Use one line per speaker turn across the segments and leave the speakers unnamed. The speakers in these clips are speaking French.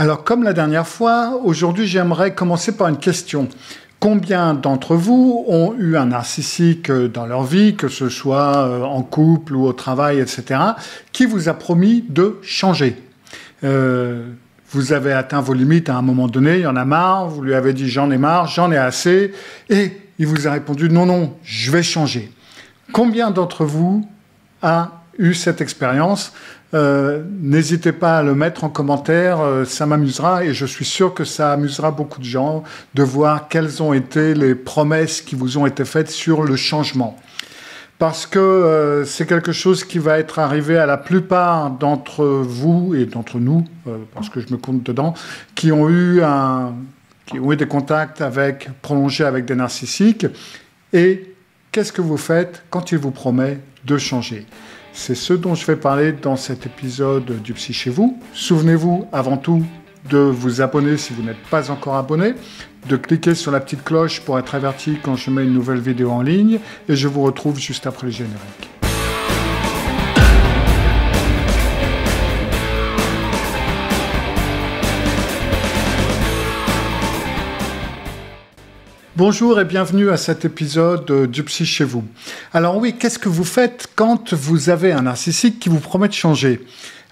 Alors, comme la dernière fois, aujourd'hui, j'aimerais commencer par une question. Combien d'entre vous ont eu un narcissique dans leur vie, que ce soit en couple ou au travail, etc., qui vous a promis de changer? Vous avez atteint vos limites à un moment donné, il y en a marre, vous lui avez dit « j'en ai marre, j'en ai assez », et il vous a répondu « non, non, je vais changer ». Combien d'entre vous a eu cette expérience? N'hésitez pas à le mettre en commentaire, ça m'amusera et je suis sûr que ça amusera beaucoup de gens de voir quelles ont été les promesses qui vous ont été faites sur le changement. Parce que c'est quelque chose qui va être arrivé à la plupart d'entre vous et d'entre nous, parce que je me compte dedans, qui ont eu des contacts prolongés avec des narcissiques. Et qu'est-ce que vous faites quand il vous promet de changer? C'est ce dont je vais parler dans cet épisode du Psy chez vous. Souvenez-vous avant tout de vous abonner si vous n'êtes pas encore abonné, de cliquer sur la petite cloche pour être averti quand je mets une nouvelle vidéo en ligne, et je vous retrouve juste après le générique. Bonjour et bienvenue à cet épisode du Psy chez vous. Alors oui, qu'est-ce que vous faites quand vous avez un narcissique qui vous promet de changer?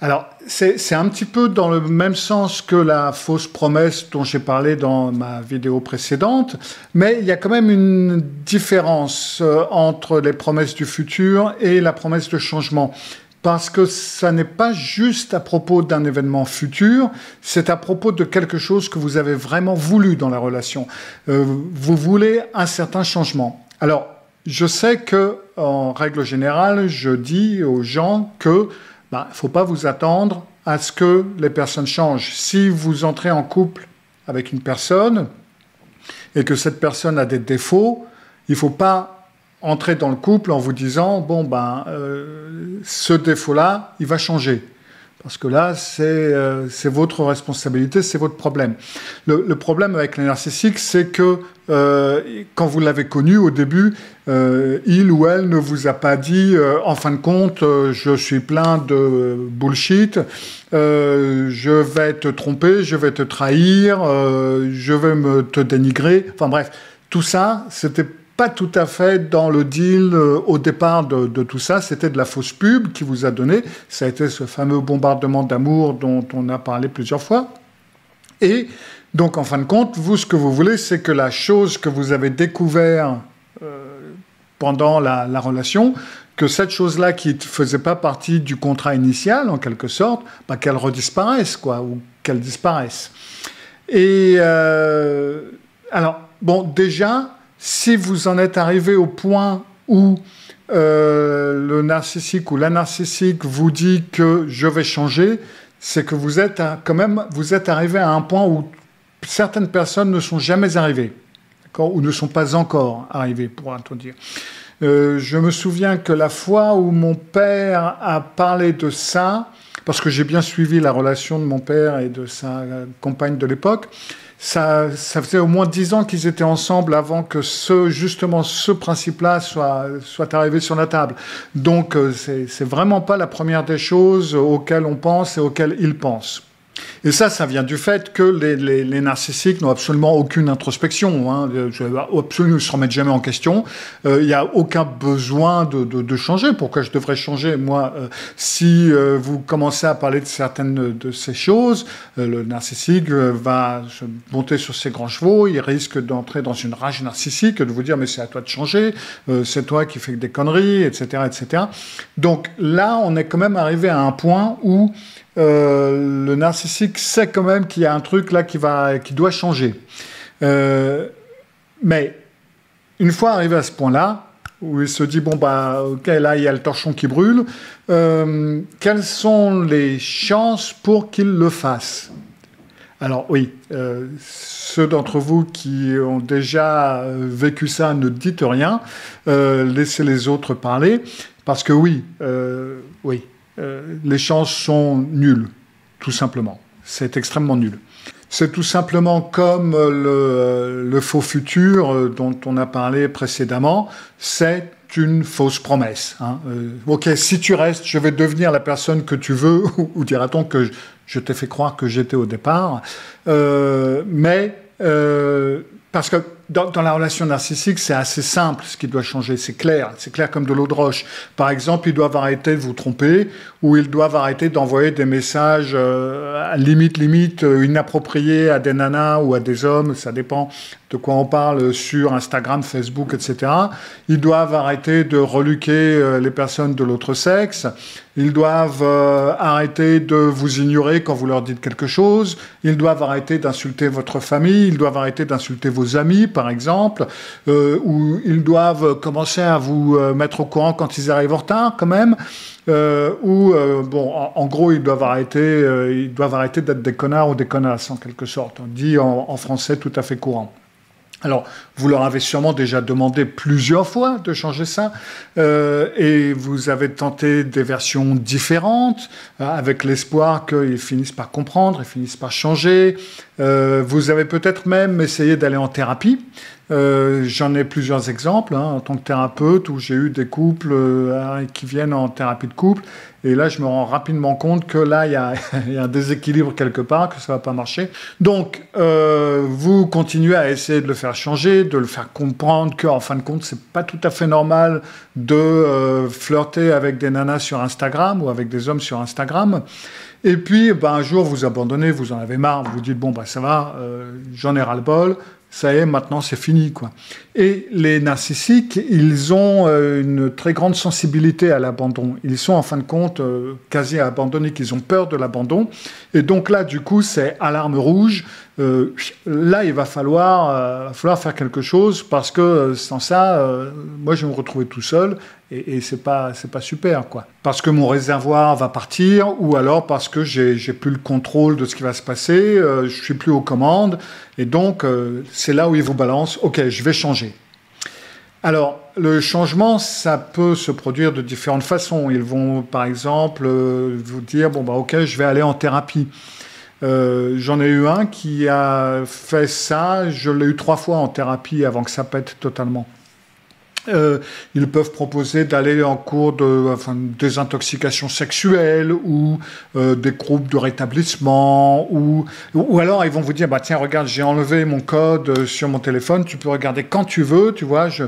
Alors, c'est un petit peu dans le même sens que la fausse promesse dont j'ai parlé dans ma vidéo précédente, mais il y a quand même une différence entre les promesses du futur et la promesse de changement. Parce que ça n'est pas juste à propos d'un événement futur, c'est à propos de quelque chose que vous avez vraiment voulu dans la relation. Vous voulez un certain changement. Alors, je sais que, en règle générale, je dis aux gens que faut pas vous attendre à ce que les personnes changent. Si vous entrez en couple avec une personne et que cette personne a des défauts, il faut pas entrer dans le couple en vous disant ce défaut-là, il va changer. Parce que là, c'est votre responsabilité, c'est votre problème. Le problème avec les narcissiques, c'est que quand vous l'avez connu au début, il ou elle ne vous a pas dit en fin de compte, je suis plein de bullshit, je vais te tromper, je vais te trahir, je vais te dénigrer. Enfin bref, tout ça, c'était pas tout à fait dans le deal au départ de tout ça. C'était de la fausse pub qui vous a donné. Ça a été ce fameux bombardement d'amour dont on a parlé plusieurs fois. Et donc, en fin de compte, vous, ce que vous voulez, c'est que la chose que vous avez découvert pendant la relation, que cette chose-là qui ne faisait pas partie du contrat initial, en quelque sorte, qu'elle redisparaisse, ou qu'elle disparaisse. Et alors, bon, déjà, si vous en êtes arrivé au point où le narcissique ou la narcissique vous dit que je vais changer, c'est que vous êtes arrivé à un point où certaines personnes ne sont jamais arrivées, ou ne sont pas encore arrivées, pourra-t-on dire. Je me souviens que la fois où mon père a parlé de ça, parce que j'ai bien suivi la relation de mon père et de sa compagne de l'époque, ça faisait au moins 10 ans qu'ils étaient ensemble avant que ce principe-là soit arrivé sur la table. Donc, c'est vraiment pas la première des choses auxquelles on pense et auxquelles ils pensent. Et ça vient du fait que les narcissiques n'ont absolument aucune introspection. Absolument, ils ne se remettent jamais en question. Il n'y a aucun besoin de changer. Pourquoi je devrais changer, moi? Si vous commencez à parler de certaines de ces choses, le narcissique va se monter sur ses grands chevaux, il risque d'entrer dans une rage narcissique, de vous dire « mais c'est à toi de changer, c'est toi qui fais des conneries, etc. etc. » Donc là, on est quand même arrivé à un point où le narcissique sait quand même qu'il y a un truc là qui doit changer. Mais une fois arrivé à ce point-là, où il se dit, ok, là, il y a le torchon qui brûle, quelles sont les chances pour qu'il le fasse? Alors oui, ceux d'entre vous qui ont déjà vécu ça, ne dites rien, laissez les autres parler, parce que oui, les chances sont nulles, tout simplement. C'est extrêmement nul. C'est tout simplement comme le faux futur dont on a parlé précédemment. C'est une fausse promesse. Hein. Ok, si tu restes, je vais devenir la personne que tu veux, ou dira-t-on que je t'ai fait croire que j'étais au départ. Parce que dans la relation narcissique, c'est assez simple ce qui doit changer, c'est clair comme de l'eau de roche. Par exemple, ils doivent arrêter de vous tromper, ou ils doivent arrêter d'envoyer des messages à limite inappropriés à des nanas ou à des hommes, ça dépend de quoi on parle, sur Instagram, Facebook, etc. Ils doivent arrêter de reluquer les personnes de l'autre sexe. Ils doivent arrêter de vous ignorer quand vous leur dites quelque chose. Ils doivent arrêter d'insulter votre famille. Ils doivent arrêter d'insulter vos amis, par exemple. Ou ils doivent commencer à vous mettre au courant quand ils arrivent en retard, quand même. En gros, ils doivent arrêter d'être des connards ou des connasses, en quelque sorte. On dit en français tout à fait courant. Alors, vous leur avez sûrement déjà demandé plusieurs fois de changer ça, et vous avez tenté des versions différentes, avec l'espoir qu'ils finissent par comprendre, ils finissent par changer. Vous avez peut-être même essayé d'aller en thérapie. J'en ai plusieurs exemples en tant que thérapeute où j'ai eu des couples qui viennent en thérapie de couple, et là je me rends rapidement compte que là il y a un déséquilibre quelque part, que ça va pas marcher. Donc vous continuez à essayer de le faire changer, de le faire comprendre qu'en fin de compte c'est pas tout à fait normal de flirter avec des nanas sur Instagram ou avec des hommes sur Instagram. Et puis un jour vous abandonnez, vous en avez marre, vous vous dites bon ça va, j'en ai ras-le-bol. Ça y est, maintenant c'est fini, quoi. Et les narcissiques, ils ont une très grande sensibilité à l'abandon. Ils sont en fin de compte quasi abandonnés, qu'ils ont peur de l'abandon. Et donc là, du coup, c'est alarme rouge. Là, il va falloir faire quelque chose parce que sans ça, moi, je vais me retrouver tout seul et c'est pas super, quoi. Parce que mon réservoir va partir ou alors parce que j'ai plus le contrôle de ce qui va se passer, je suis plus aux commandes et donc c'est là où ils vous balancent. Ok, je vais changer. Alors, le changement, ça peut se produire de différentes façons. Ils vont, par exemple, vous dire ok, je vais aller en thérapie. J'en ai eu un qui a fait ça, je l'ai eu 3 fois en thérapie avant que ça pète totalement. Ils peuvent proposer d'aller en cours de désintoxication sexuelle ou des groupes de rétablissement ou alors ils vont vous dire tiens regarde j'ai enlevé mon code sur mon téléphone, tu peux regarder quand tu veux, tu vois, tu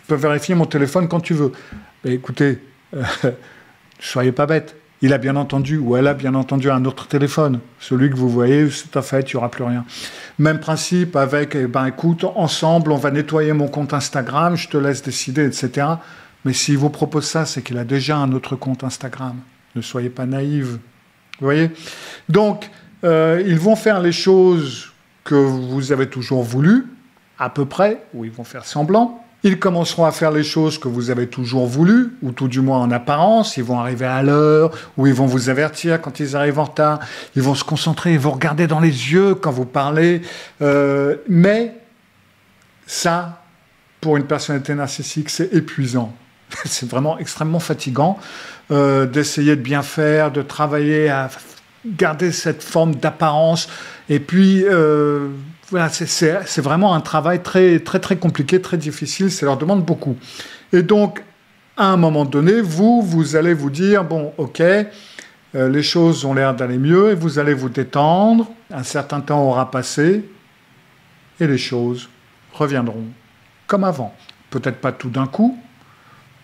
peux vérifier mon téléphone quand tu veux. Mais écoutez, soyez pas bêtes. Il a bien entendu, ou elle a bien entendu un autre téléphone. Celui que vous voyez, c'est à fait, il n'y aura plus rien. Même principe avec, écoute, ensemble, on va nettoyer mon compte Instagram, je te laisse décider, etc. Mais s'il vous propose ça, c'est qu'il a déjà un autre compte Instagram. Ne soyez pas naïfs. Vous voyez ? Donc, ils vont faire les choses que vous avez toujours voulu, à peu près, ou ils vont faire semblant. Ils commenceront à faire les choses que vous avez toujours voulu, ou tout du moins en apparence. Ils vont arriver à l'heure, ou ils vont vous avertir quand ils arrivent en retard. Ils vont se concentrer, ils vont regarder dans les yeux quand vous parlez. Mais ça, pour une personnalité narcissique, c'est épuisant. C'est vraiment extrêmement fatigant d'essayer de bien faire, de travailler à garder cette forme d'apparence. Et puis... voilà, c'est vraiment un travail très, très, très compliqué, très difficile, ça leur demande beaucoup. Et donc, à un moment donné, vous allez vous dire, ok, les choses ont l'air d'aller mieux, et vous allez vous détendre, un certain temps aura passé, et les choses reviendront comme avant. Peut-être pas tout d'un coup,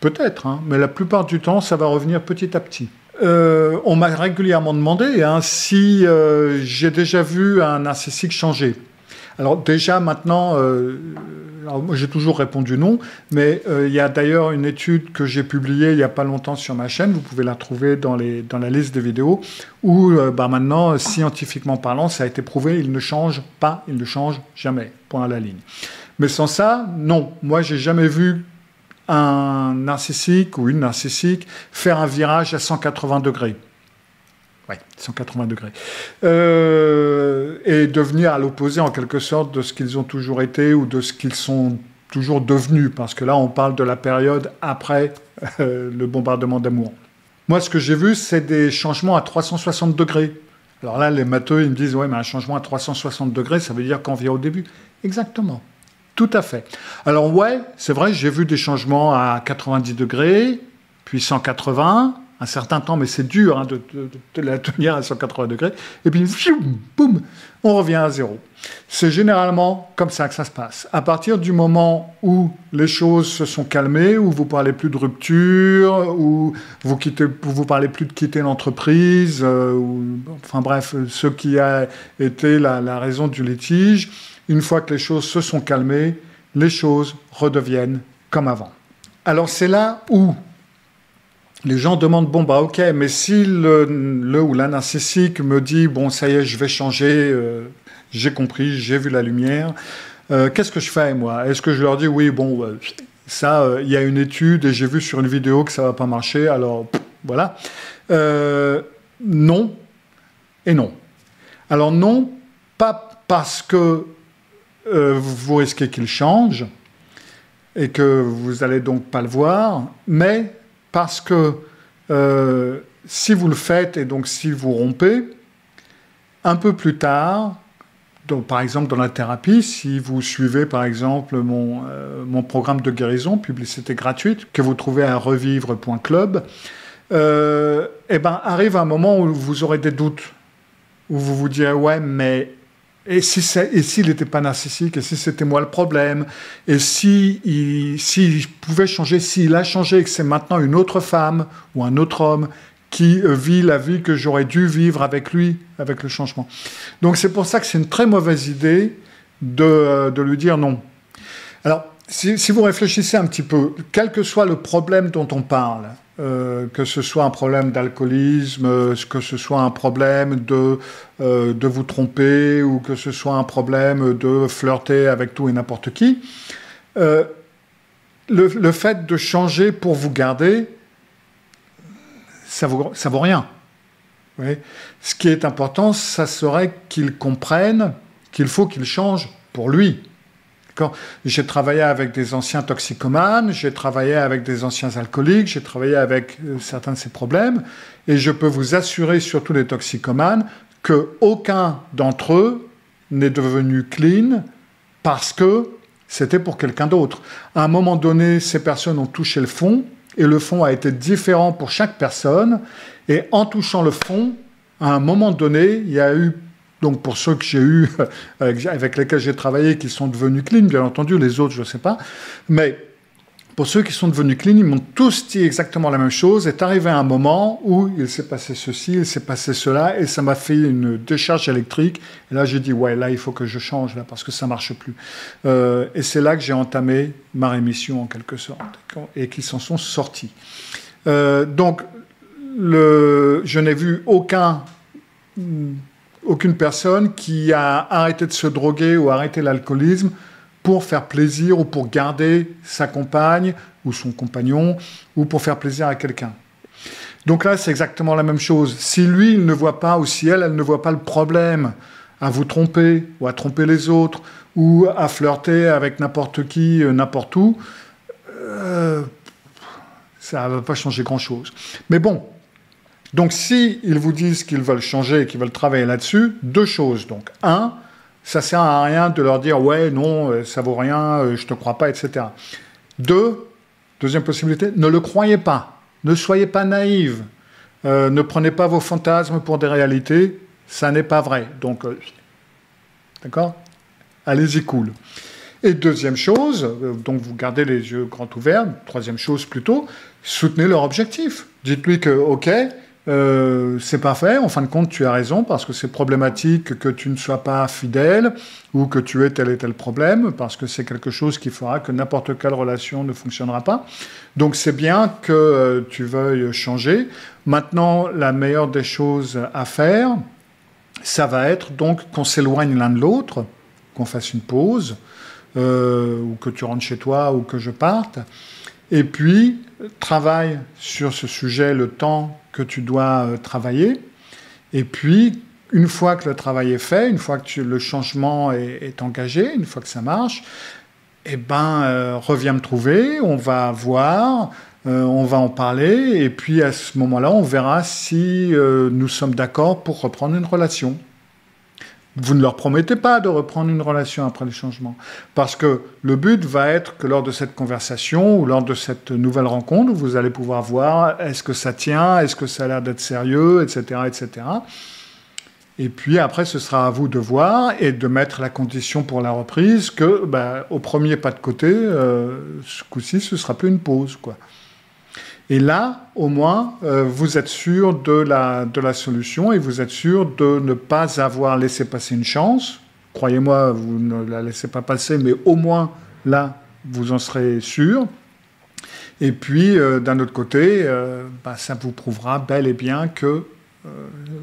peut-être, mais la plupart du temps, ça va revenir petit à petit. On m'a régulièrement demandé si j'ai déjà vu un narcissique changer. Alors déjà maintenant, moi j'ai toujours répondu non, mais il y a d'ailleurs une étude que j'ai publiée il n'y a pas longtemps sur ma chaîne, vous pouvez la trouver dans la liste des vidéos, où maintenant, scientifiquement parlant, ça a été prouvé, il ne change pas, il ne change jamais, point à la ligne. Mais sans ça, non, moi j'ai jamais vu un narcissique ou une narcissique faire un virage à 180 degrés. Oui, 180 degrés. Et devenir à l'opposé, en quelque sorte, de ce qu'ils ont toujours été ou de ce qu'ils sont toujours devenus. Parce que là, on parle de la période après le bombardement d'Amour. Moi, ce que j'ai vu, c'est des changements à 360 degrés. Alors là, les matheux, ils me disent « Ouais, mais un changement à 360 degrés, ça veut dire qu'on vient au début. » Exactement. Tout à fait. Alors ouais, c'est vrai, j'ai vu des changements à 90 degrés, puis 180, un certain temps, mais c'est dur hein, de la tenir à 180 degrés, et puis boum, on revient à zéro. C'est généralement comme ça que ça se passe. À partir du moment où les choses se sont calmées, où vous parlez plus de rupture, où vous parlez plus de quitter l'entreprise, enfin bref, ce qui a été la raison du litige, une fois que les choses se sont calmées, les choses redeviennent comme avant. Alors c'est là où les gens demandent, bon bah ok, mais si le ou la narcissique me dit, bon ça y est, je vais changer, j'ai compris, j'ai vu la lumière, qu'est-ce que je fais moi? Est-ce que je leur dis, oui, bon, ça, il y a une étude et j'ai vu sur une vidéo que ça va pas marcher, alors voilà. Non et non. Alors non, pas parce que vous risquez qu'il change et que vous allez donc pas le voir, mais parce que si vous le faites et donc si vous rompez, un peu plus tard, donc, par exemple dans la thérapie, si vous suivez par exemple mon programme de guérison, publicité gratuite, que vous trouvez à revivre.club, eh ben, arrive un moment où vous aurez des doutes, où vous vous direz « ouais, mais et s'il n'était pas narcissique, et si c'était moi le problème, et s'il pouvait changer, s'il a changé et que c'est maintenant une autre femme ou un autre homme qui vit la vie que j'aurais dû vivre avec lui, avec le changement. » Donc c'est pour ça que c'est une très mauvaise idée de lui dire non. Alors, si vous réfléchissez un petit peu, quel que soit le problème dont on parle, que ce soit un problème d'alcoolisme, que ce soit un problème de vous tromper, ou que ce soit un problème de flirter avec tout et n'importe qui, le fait de changer pour vous garder, ça vaut rien. Oui. Ce qui est important, ça serait qu'il comprenne qu'il faut qu'il change pour lui. J'ai travaillé avec des anciens toxicomanes, j'ai travaillé avec des anciens alcooliques, j'ai travaillé avec certains de ces problèmes, et je peux vous assurer, surtout les toxicomanes, qu'aucun d'entre eux n'est devenu clean parce que c'était pour quelqu'un d'autre. À un moment donné, ces personnes ont touché le fond, et le fond a été différent pour chaque personne, et en touchant le fond, à un moment donné, il y a eu, donc pour ceux que j'ai eu, avec lesquels j'ai travaillé, qui sont devenus clean, bien entendu, les autres, je ne sais pas, mais pour ceux qui sont devenus clean, ils m'ont tous dit exactement la même chose. Est arrivé un moment où il s'est passé ceci, il s'est passé cela, et ça m'a fait une décharge électrique. Et là, j'ai dit, ouais, là, il faut que je change, là, parce que ça ne marche plus. Et c'est là que j'ai entamé ma rémission, en quelque sorte, et qu'ils s'en sont sortis. Donc, je n'ai vu aucune personne qui a arrêté de se droguer ou arrêté l'alcoolisme pour faire plaisir ou pour garder sa compagne ou son compagnon ou pour faire plaisir à quelqu'un. Donc là, c'est exactement la même chose. Si lui, il ne voit pas, ou si elle ne voit pas le problème à vous tromper ou à tromper les autres ou à flirter avec n'importe qui, n'importe où, ça ne va pas changer grand-chose. Mais bon, donc si ils vous disent qu'ils veulent changer et qu'ils veulent travailler là-dessus, deux choses. Donc, un, ça sert à rien de leur dire « ouais, non, ça vaut rien, je te crois pas, etc. » Deuxième possibilité, ne le croyez pas. Ne soyez pas naïve. Ne prenez pas vos fantasmes pour des réalités. Ça n'est pas vrai. Donc, d'accord ? Allez-y cool. Et deuxième chose, donc vous gardez les yeux grands ouverts. Troisième chose plutôt, soutenez leur objectif. Dites-lui que, ok, c'est parfait, en fin de compte, tu as raison, parce que c'est problématique que tu ne sois pas fidèle ou que tu aies tel et tel problème, parce que c'est quelque chose qui fera que n'importe quelle relation ne fonctionnera pas. Donc c'est bien que tu veuilles changer. Maintenant, la meilleure des choses à faire, ça va être donc qu'on s'éloigne l'un de l'autre, qu'on fasse une pause, ou que tu rentres chez toi, ou que je parte, et puis travaille sur ce sujet le temps que tu dois travailler. Et puis, une fois que le travail est fait, une fois que le changement est engagé, une fois que ça marche, eh ben, reviens me trouver, on va voir, on va en parler, et puis à ce moment-là, on verra si nous sommes d'accord pour reprendre une relation. Vous ne leur promettez pas de reprendre une relation après le changement. Parce que le but va être que lors de cette conversation ou lors de cette nouvelle rencontre, vous allez pouvoir voir est-ce que ça tient, est-ce que ça a l'air d'être sérieux, etc., etc. Et puis après, ce sera à vous de voir et de mettre la condition pour la reprise que, au premier pas de côté, ce coup-ci, ce ne sera plus une pause, quoi. Et là, au moins, vous êtes sûr de la solution et vous êtes sûr de ne pas avoir laissé passer une chance. Croyez-moi, vous ne la laissez pas passer, mais au moins, là, vous en serez sûr. Et puis, d'un autre côté, ça vous prouvera bel et bien que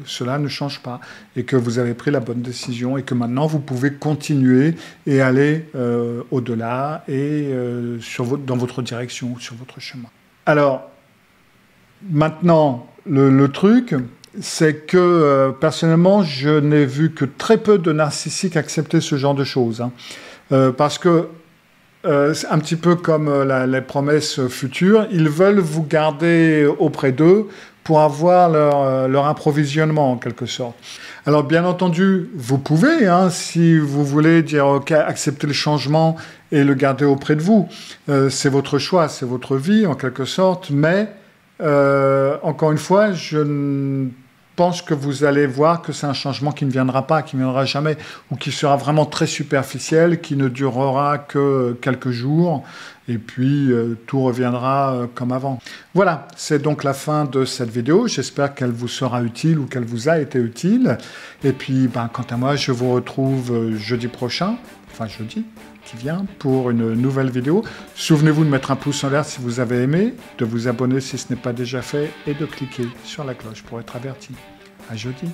cela ne change pas et que vous avez pris la bonne décision et que maintenant, vous pouvez continuer et aller au-delà et dans votre direction, sur votre chemin. Alors, maintenant, le truc, c'est que personnellement, je n'ai vu que très peu de narcissiques accepter ce genre de choses. Parce que, c'est un petit peu comme les promesses futures, ils veulent vous garder auprès d'eux pour avoir leur approvisionnement, en quelque sorte. Alors, bien entendu, vous pouvez, si vous voulez dire, OK, accepter le changement et le garder auprès de vous. C'est votre choix, c'est votre vie, en quelque sorte, mais encore une fois, je pense que vous allez voir que c'est un changement qui ne viendra pas, qui ne viendra jamais, ou qui sera vraiment très superficiel, qui ne durera que quelques jours, et puis tout reviendra comme avant. Voilà, c'est donc la fin de cette vidéo. J'espère qu'elle vous sera utile ou qu'elle vous a été utile. Et puis, quant à moi, je vous retrouve jeudi prochain, enfin jeudi qui vient, pour une nouvelle vidéo. Souvenez-vous de mettre un pouce en l'air si vous avez aimé, de vous abonner si ce n'est pas déjà fait, et de cliquer sur la cloche pour être averti. À jeudi.